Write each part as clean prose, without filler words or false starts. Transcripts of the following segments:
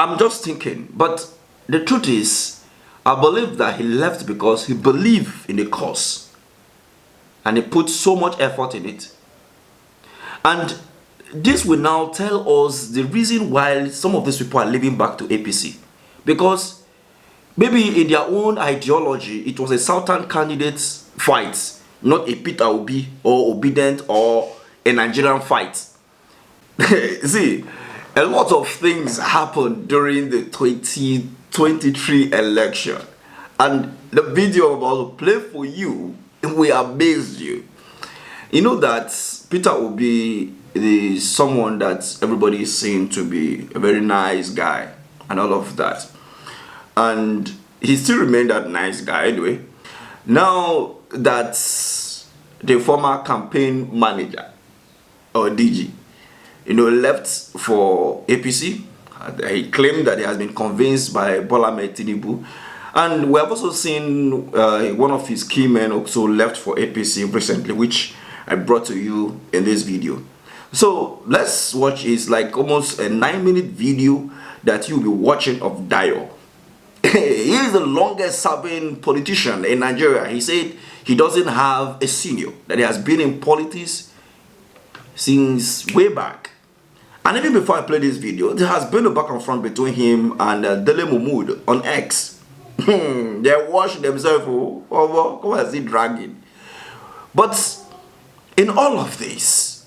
I'm just thinking, but the truth is, I believe that he left because he believed in the cause and he put so much effort in it. And this will now tell us the reason why some of these people are leaving back to APC. Because maybe in their own ideology, it was a Southern candidate's fight, not a Peter Obi or Obident or a Nigerian fight. See, a lot of things happened during the 2023 election. And the video I'm about to play for you will amaze you. You know that Peter Obi is someone that everybody is saying to be a very nice guy and all of that. And he still remained that nice guy anyway. Now that the former campaign manager or DG, left for APC, he claimed that he has been convinced by Bola Ahmed Tinubu. And we have also seen one of his key men also left for APC recently, which I brought to you in this video. So let's watch. It's like almost a 9-minute video that you'll be watching of Dayo. He is the longest serving politician in Nigeria. He said he doesn't have a senior, that he has been in politics since way back. And even before I play this video, there has been a back and front between him and Dele Momood on X. They wash themselves over. Come on, see dragging. But in all of this,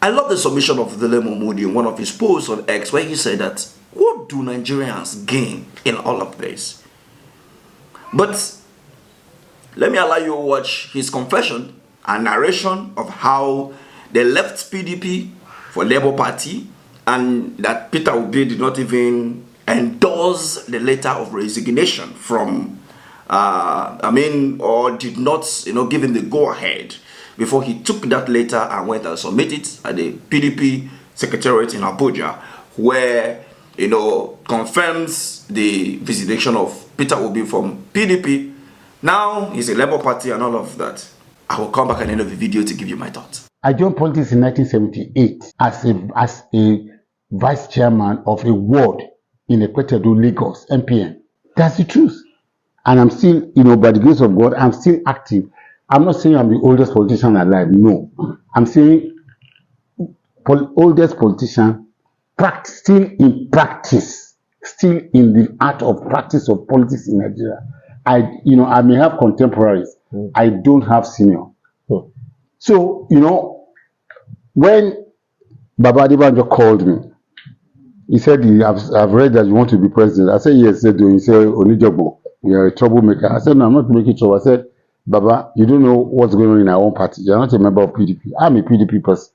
I love the submission of Dele Momood in one of his posts on X, where he said that, what do Nigerians gain in all of this? But let me allow you to watch his confession and narration of how they left PDP for Labour Party, and that Peter Obi did not even endorse the letter of resignation from, or did not, give him the go-ahead before he took that letter and went and submitted it at the PDP Secretariat in Abuja, where, confirms the visitation of Peter Obi from PDP. Now he's a Labour Party and all of that. I will come back at the end of the video to give you my thoughts. I joined politics in 1978 as a vice chairman of a ward in Ekwetedo, Lagos, MPN. That's the truth. And I'm still, by the grace of God, I'm still active. I'm not saying I'm the oldest politician alive. No. I'm saying oldest politician still in the art of practice of politics in Nigeria. I may have contemporaries. I don't have senior. So, when Baba Adebanjo called me, he said, I've read that you want to be president. I said, yes. He said, Onijobo, you're a troublemaker. I said, no, I'm not making trouble. I said, Baba, you don't know what's going on in our own party. You're not a member of PDP. I'm a PDP person.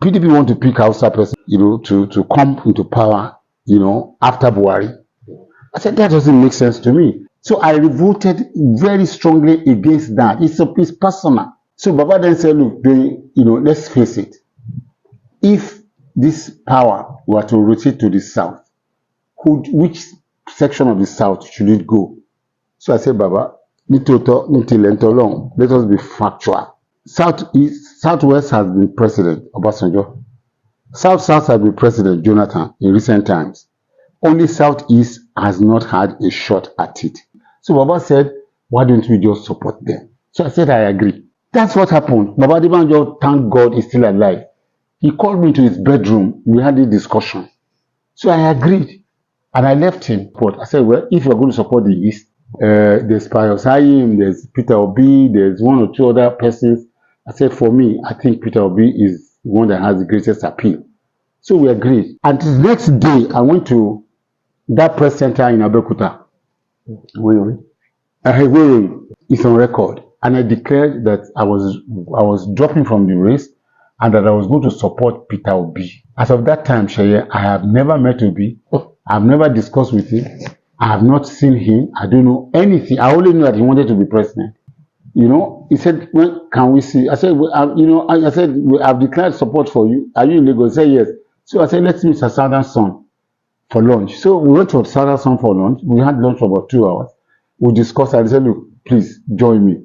PDP want to pick Hausa person, to come into power, after Buhari. I said, that doesn't make sense to me. So I revolted very strongly against that. It's personal. So Baba then said, look, let's face it. If this power were to rotate to the south, which section of the south should it go? So I said, Baba, let us be factual. Southwest has been president, Obasanjo. South has been president, Jonathan, in recent times. Only Southeast has not had a shot at it. So Baba said, why don't we just support them? So I said, I agree. That's what happened. Baba Adebanjo, thank God, is still alive. He called me to his bedroom. We had a discussion. So I agreed. And I left him. But I said, well, if you're going to support the East, there's Pius Hayim, there's Peter Obi, there's one or two other persons. I said, for me, I think Peter Obi is the one that has the greatest appeal. So we agreed. And the next day, I went to that press center in Abeokuta. It's on record. And I declared that I was dropping from the race and that I was going to support Peter Obi. As of that time, Sheye, I have never met Obi. I have never discussed with him. I have not seen him. I don't know anything. I only knew that he wanted to be president. He said, well, can we see? I said, well, I said, I've declared support for you. Are you in Lagos? He said, yes. So I said, let's meet at Southern Sun for lunch. So we went to Southern Sun for lunch. We had lunch for about 2 hours. We discussed. I said, look, please join me.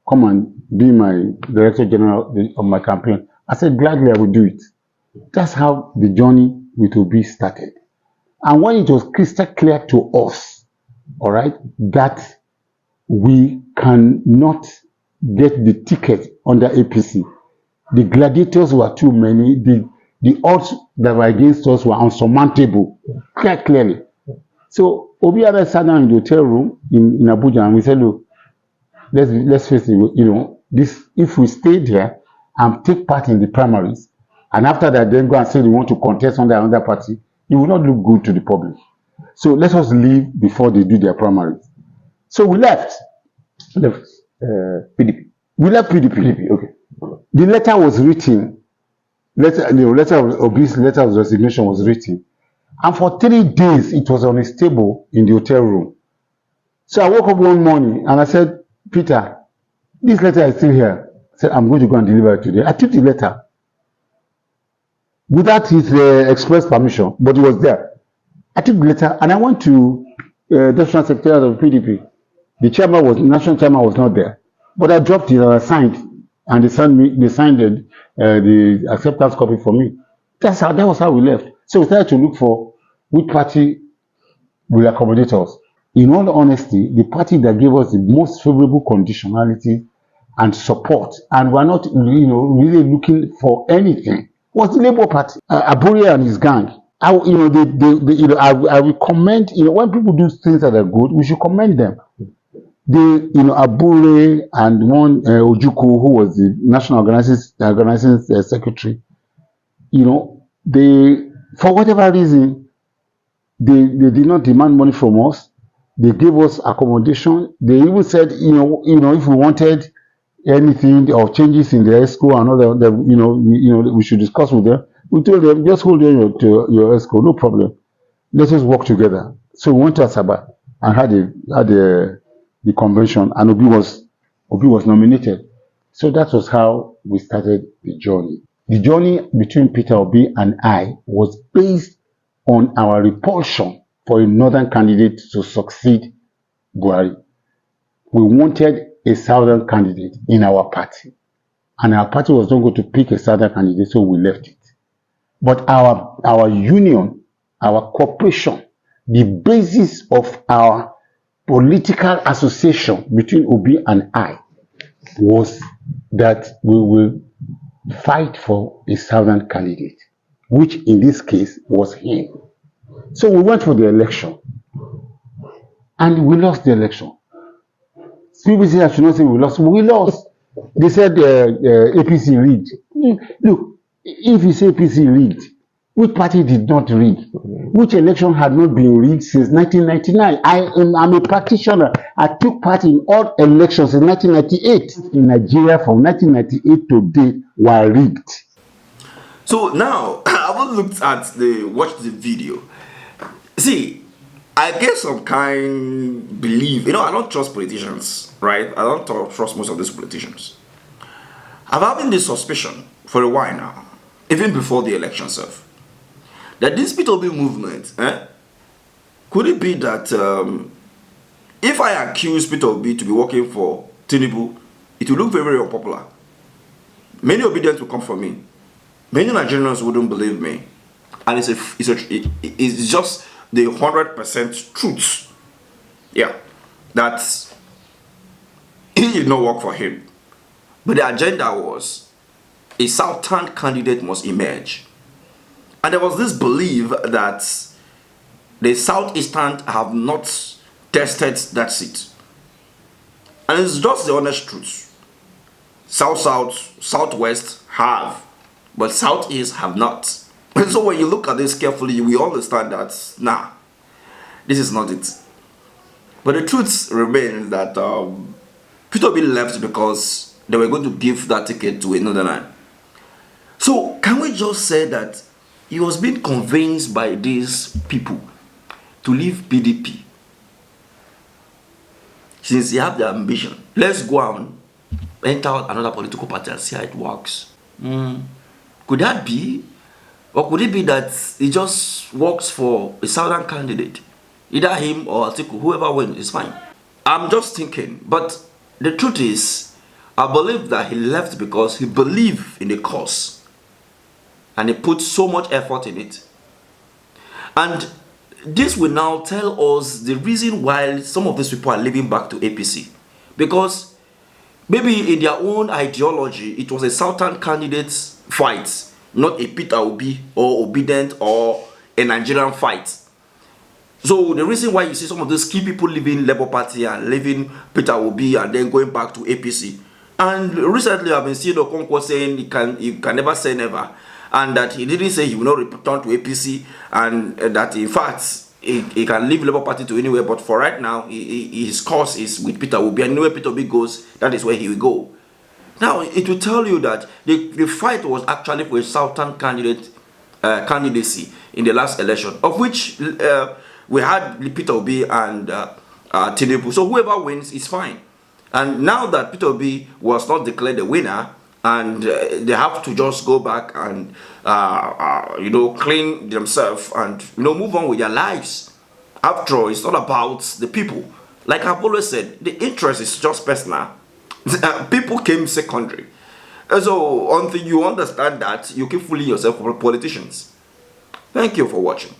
Come and be my director general of my campaign. I said, gladly I will do it. That's how the journey with Obi started. And when it was crystal clear to us, all right, that we cannot get the ticket under APC, the gladiators were too many, the odds that were against us were unsurmountable, quite clearly. So Obi and I sat down in the hotel room in Abuja, and we said, look, let's face it, this, if we stayed here and take part in the primaries, and after that then go and say we want to contest under another party, it will not look good to the public. So let us leave before they do their primaries. So we left. PDP. We left PDP. Okay. The letter was written. Obi's letter of resignation was written, and for 3 days it was on his table in the hotel room. So I woke up one morning and I said, Peter, this letter is still here. I said, I'm going to go and deliver it today. I took the letter without his express permission, but it was there. I took the letter and I went to National Secretariat of PDP. The national chairman was not there, but I dropped it and I signed, and they signed the acceptance copy for me. That was how we left. So we started to look for which party will accommodate us. In all honesty, the party that gave us the most favorable conditionality and support, and we're not, really looking for anything, was the Labour Party. Abure and his gang. I will commend, when people do things that are good, we should commend them. Abure and one Ojuku, who was the national organizing secretary, they, for whatever reason, they did not demand money from us. They gave us accommodation. They even said, if we wanted anything or changes in the ESCO and all that, we should discuss with them. We told them, just hold on to your ESCO, no problem. Let us work together. So we went to Asaba and had the convention, and Obi was nominated. So that was how we started the journey. The journey between Peter Obi and I was based on our repulsion for a northern candidate to succeed Buhari. We wanted a southern candidate in our party, and our party was not going to pick a southern candidate, so we left it. But our union, our cooperation, the basis of our political association between Obi and I was that we will fight for a southern candidate, which in this case was him. So we went for the election, and we lost the election. People say I should not say we lost. We lost. They said APC rigged. Look, if you say APC rigged, which party did not rig? Which election had not been rigged since 1999? I'm a practitioner. I took part in all elections in 1998. In Nigeria, from 1998 to date, were rigged. So now, I haven't watched the video. See, I get some kind belief. I don't trust politicians, right? I don't trust most of these politicians. I've having this suspicion for a while now, even before the election itself, that this Peter Obi movement, could it be that if I accuse Peter Obi to be working for Tinubu, it will look very, very unpopular. Many obedient will come for me. Many Nigerians wouldn't believe me, and it's just the 100% truth. Yeah, that he did not work for him, but the agenda was a southern candidate must emerge, and there was this belief that the southeastern have not tested that seat, and it's just the honest truth. Southwest have, but Southeast have not. And so when you look at this carefully, we understand that, this is not it. But the truth remains that Peter Obi left because they were going to give that ticket to another man. So can we just say that he was being convinced by these people to leave PDP? Since he have the ambition, let's go and enter another political party and see how it works. Could that be? Or could it be that he just works for a southern candidate? Either him or Atiku, whoever wins is fine. I'm just thinking. But the truth is, I believe that he left because he believed in the cause. And he put so much effort in it. And this will now tell us the reason why some of these people are leaving back to APC. Because maybe in their own ideology, it was a Southern candidate's fight, not a Peter Obi or Obident or a Nigerian fight. So the reason why you see some of those key people leaving Labour Party and leaving Peter Obi and then going back to APC. And recently I've been seeing Okonkwo saying he can never say never. And that he didn't say he will not return to APC, and that in fact he can leave Labour Party to anywhere, but for right now his course is with Peter Obi, and anywhere Peter Obi goes, that is where he will go. Now it will tell you that the fight was actually for a Southern candidacy in the last election, of which we had Peter Obi and Tinubu. So whoever wins is fine. And now that Peter Obi was not declared the winner, and they have to just go back and clean themselves and move on with their lives. After all, it's not about the people. Like I've always said, the interest is just personal. People came secondary. So until you understand that, you keep fooling yourself for politicians. Thank you for watching.